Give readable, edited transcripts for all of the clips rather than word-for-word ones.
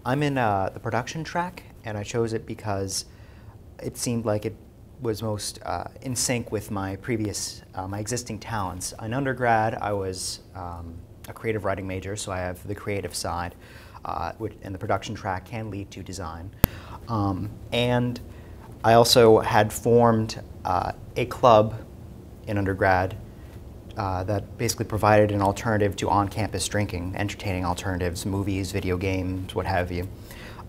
I'm in the production track, and I chose it because it seemed like it was most in sync with my my existing talents. In undergrad, I was a creative writing major, so I have the creative side, and the production track can lead to design. And I also had formed a club in undergrad that basically provided an alternative to on-campus drinking, entertaining alternatives, movies, video games, what have you.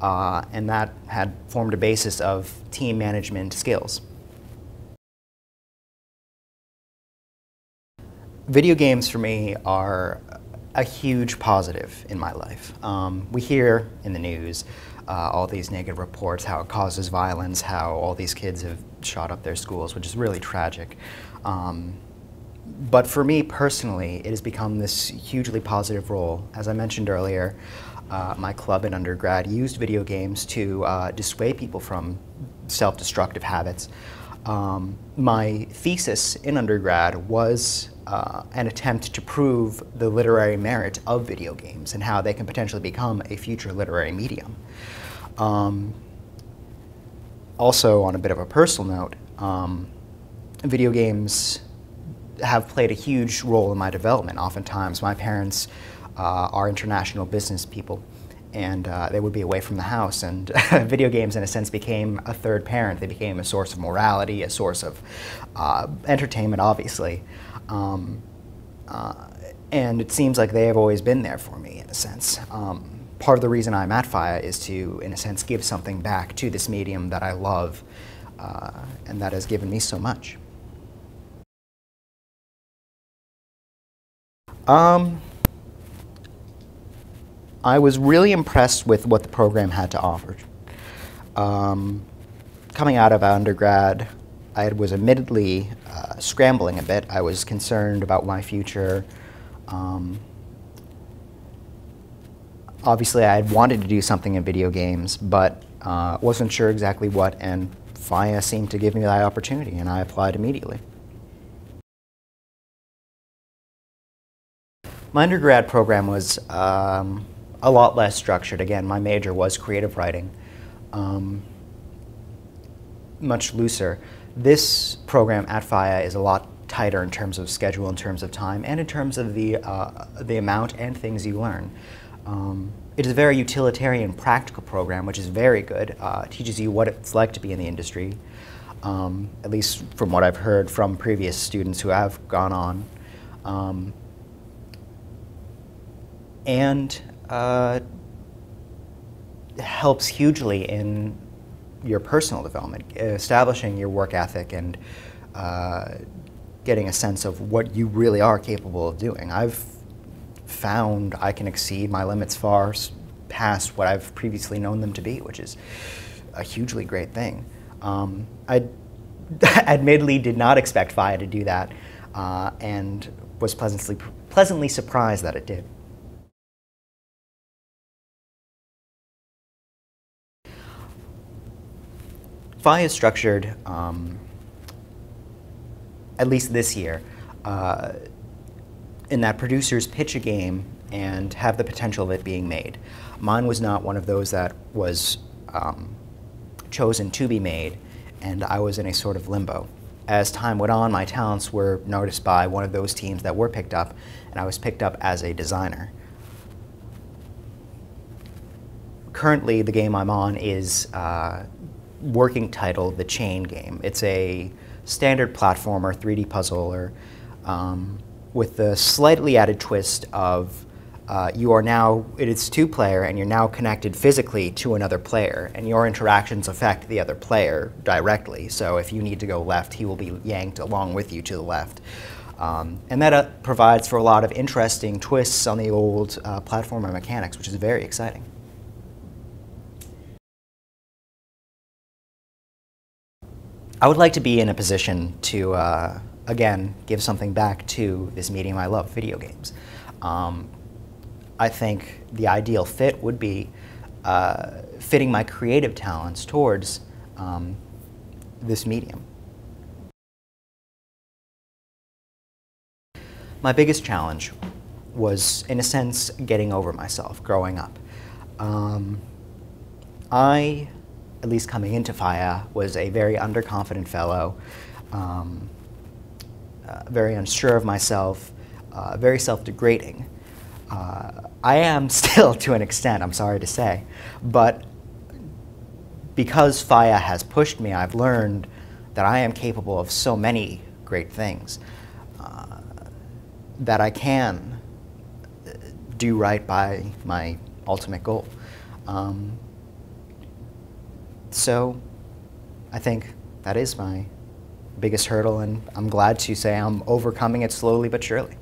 And that had formed a basis of team management skills. Video games for me are a huge positive in my life. We hear in the news all these negative reports, how it causes violence, how all these kids have shot up their schools, which is really tragic. But for me personally, it has become this hugely positive role. As I mentioned earlier, my club in undergrad used video games to dissuade people from self-destructive habits. My thesis in undergrad was an attempt to prove the literary merit of video games and how they can potentially become a future literary medium. Also, on a bit of a personal note, video games have played a huge role in my development. Oftentimes, my parents are international business people, and they would be away from the house, and video games in a sense became a third parent. They became a source of morality, a source of entertainment, obviously. And it seems like they have always been there for me, in a sense. Part of the reason I'm at FIEA is to, in a sense, give something back to this medium that I love, and that has given me so much. I was really impressed with what the program had to offer. Coming out of undergrad, I was admittedly scrambling a bit. I was concerned about my future. Obviously, I had wanted to do something in video games, but wasn't sure exactly what, and FIEA seemed to give me that opportunity, and I applied immediately. My undergrad program was a lot less structured. Again, my major was creative writing, much looser. This program at FIEA is a lot tighter in terms of schedule, in terms of time, and in terms of the amount and things you learn. It is a very utilitarian, practical program, which is very good. It teaches you what it's like to be in the industry, at least from what I've heard from previous students who have gone on. And helps hugely in your personal development, establishing your work ethic and getting a sense of what you really are capable of doing. I've found I can exceed my limits far past what I've previously known them to be, which is a hugely great thing. I admittedly did not expect FIEA to do that, and was pleasantly surprised that it did. FIEA is structured, at least this year, in that producers pitch a game and have the potential of it being made. Mine was not one of those that was chosen to be made, and I was in a sort of limbo. As time went on, my talents were noticed by one of those teams that were picked up, and I was picked up as a designer. Currently, the game I'm on is working title, The Chain Game. It's a standard platformer, 3D puzzler, with the slightly added twist of it's two-player, and you're now connected physically to another player, and your interactions affect the other player directly. So if you need to go left, he will be yanked along with you to the left. And that provides for a lot of interesting twists on the old platformer mechanics, which is very exciting. I would like to be in a position to, again, give something back to this medium I love, video games. I think the ideal fit would be fitting my creative talents towards this medium. My biggest challenge was, in a sense, getting over myself growing up. I, at least coming into FIEA, was a very underconfident fellow, very unsure of myself, very self-degrading. I am still to an extent, I'm sorry to say, but because FIEA has pushed me, I've learned that I am capable of so many great things, that I can do right by my ultimate goal. So I think that is my biggest hurdle, and I'm glad to say I'm overcoming it slowly but surely.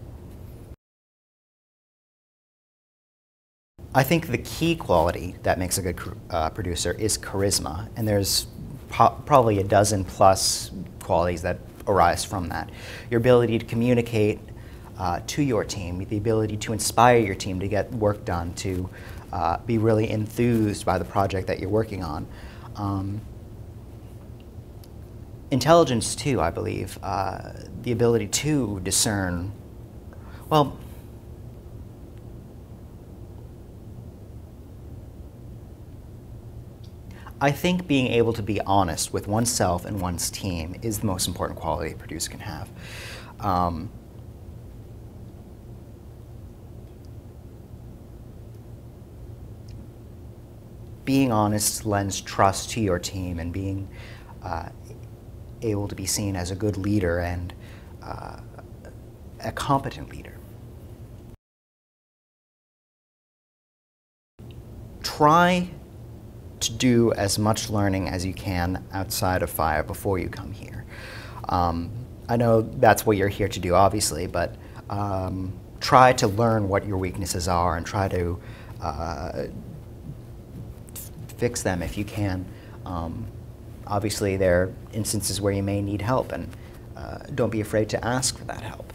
I think the key quality that makes a good producer is charisma, and there's probably a dozen plus qualities that arise from that. Your ability to communicate to your team, the ability to inspire your team to get work done, to be really enthused by the project that you're working on. Intelligence too, I believe, the ability to discern, well, I think being able to be honest with oneself and one's team is the most important quality a producer can have. Being honest lends trust to your team, and being able to be seen as a good leader and a competent leader. Try to do as much learning as you can outside of FIEA before you come here. I know that's what you're here to do, obviously, but try to learn what your weaknesses are and try to fix them if you can. Obviously, there are instances where you may need help, and don't be afraid to ask for that help.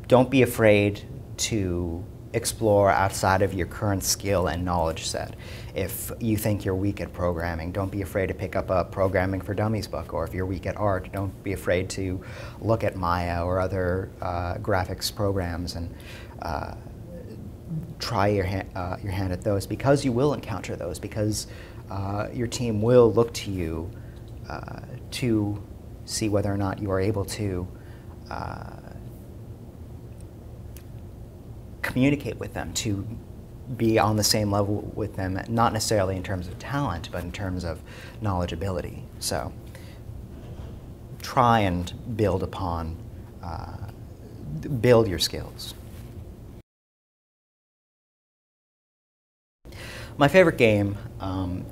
Don't be afraid to explore outside of your current skill and knowledge set. If you think you're weak at programming, don't be afraid to pick up a Programming for Dummies book, or if you're weak at art, don't be afraid to look at Maya or other graphics programs and try your hand at those, because you will encounter those, because your team will look to you to see whether or not you are able to communicate with them, to be on the same level with them, not necessarily in terms of talent, but in terms of knowledgeability. So try and build upon, build your skills. My favorite game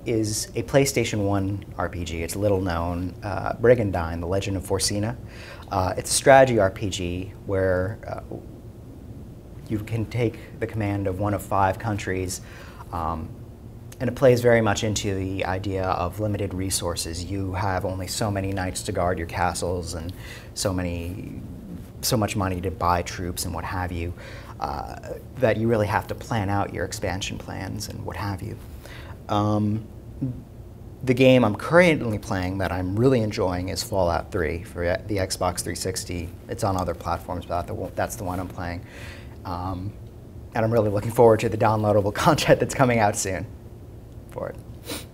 is a PlayStation 1 RPG. It's little known, Brigandine, The Legend of Forcina. It's a strategy RPG where you can take the command of one of 5 countries, and it plays very much into the idea of limited resources. You have only so many knights to guard your castles and so much money to buy troops and what have you, that you really have to plan out your expansion plans and what have you. The game I'm currently playing that I'm really enjoying is Fallout 3 for the Xbox 360. It's on other platforms, but that's the one I'm playing. And I'm really looking forward to the downloadable content that's coming out soon for it.